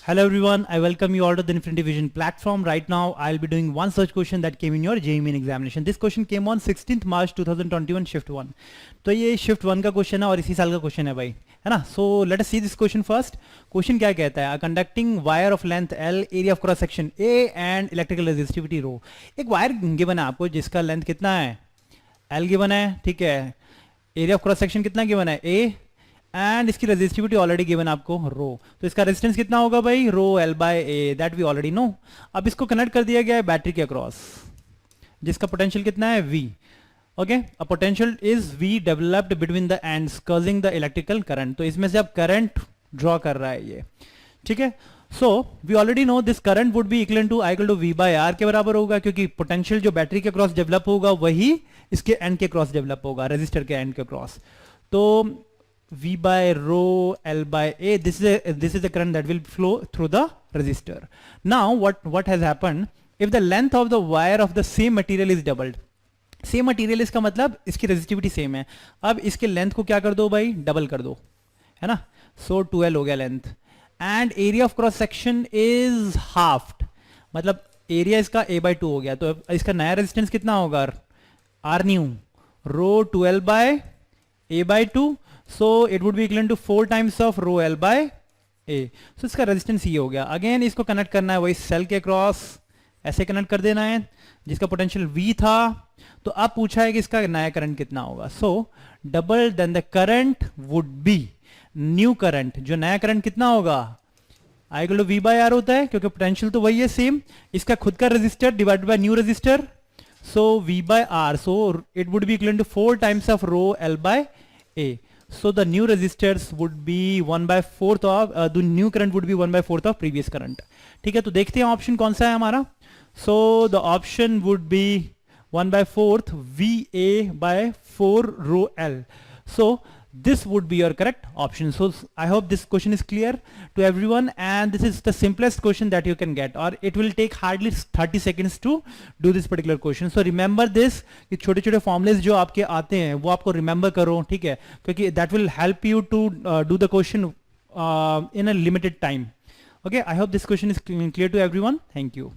Hello everyone, I welcome you all to the Infinity Vision platform. Right now, I'll be doing one search question that came in your JEE Main examination. This question came on 16th March 2021 shift 1. तो ये shift 1 का question है और इसी साल का question है भाई, है ना. So let us see this question first. Question क्या कहता है? A conducting wire of length L, area of cross section A and electrical resistivity rho. एक वायर गिवन है आपको जिसका लेंथ कितना है? L गिवन है, ठीक है. एरिया ऑफ क्रॉस सेक्शन कितना गिवन है? A एंड इसकी रेजिस्टिविटी ऑलरेडी गिवन आपको रो. तो इसका रेजिस्टेंस कितना होगा भाई? Rho L by A, that we already know. अब इसको कनेक्ट कर दिया गया है बैटरी के अक्रॉस जिसका पोटेंशियल कितना है? V. Okay, a potential is V developed between the ends causing the electrical current. तो इसमें से अब करंट ड्रॉ कर रहा है ये, ठीक है. So we already know this current would be equal to I equal to V by R के बराबर होगा, क्योंकि पोटेंशियल जो बैटरी के क्रॉस डेवलप होगा वही इसके एंड के क्रॉस डेवलप होगा, रेजिस्टर के एंड के क्रॉस. तो V by rho L by A, this is the current that will flow through the resistor. Now what has happened? If the length of the wire of the same material is doubled, same material इसका मतलब इसकी resistivity same है. अब इसके length को क्या कर दो भाई? डबल कर दो, है ना. So 2L हो गया length and area of cross section is halved, मतलब एरिया इसका A by 2 हो गया. तो इसका नया रेजिस्टेंस कितना होगा? R new rho 2L by A by 2. So it would be equivalent to 4 times of rho L by A. So इसका रेजिस्टेंस ये हो गया. अगेन इसको कनेक्ट करना है वही सेल के क्रॉस, ऐसे कनेक्ट कर देना है जिसका पोटेंशियल V था. तो अब पूछा है कि इसका नया करंट कितना होगा. So double then the current would be new current. जो नया करंट कितना होगा? I equal to V by R होता है क्योंकि पोटेंशियल तो वही है सेम. इसका खुद का resistor divided by new resistor, so V by R. So it would be equal to 4 times of rho L by A. So the new resistors would be 1 by 4th of the new current would be 1 by 4th of previous current. ठीक है, तो देखते हैं option कौन सा है हमारा. So the option would be 1 by 4th VA by 4 rho L. So this would be your correct option. So I hope this question is clear to everyone, and this is the simplest question that you can get, or it will take hardly 30 seconds to do this particular question. So remember this कि छोटे छोटे formulas जो आपके आते हैं वो आपको remember करो, ठीक है, क्योंकि that will help you to do the question in a limited time. Okay, I hope this question is clear to everyone. Thank you.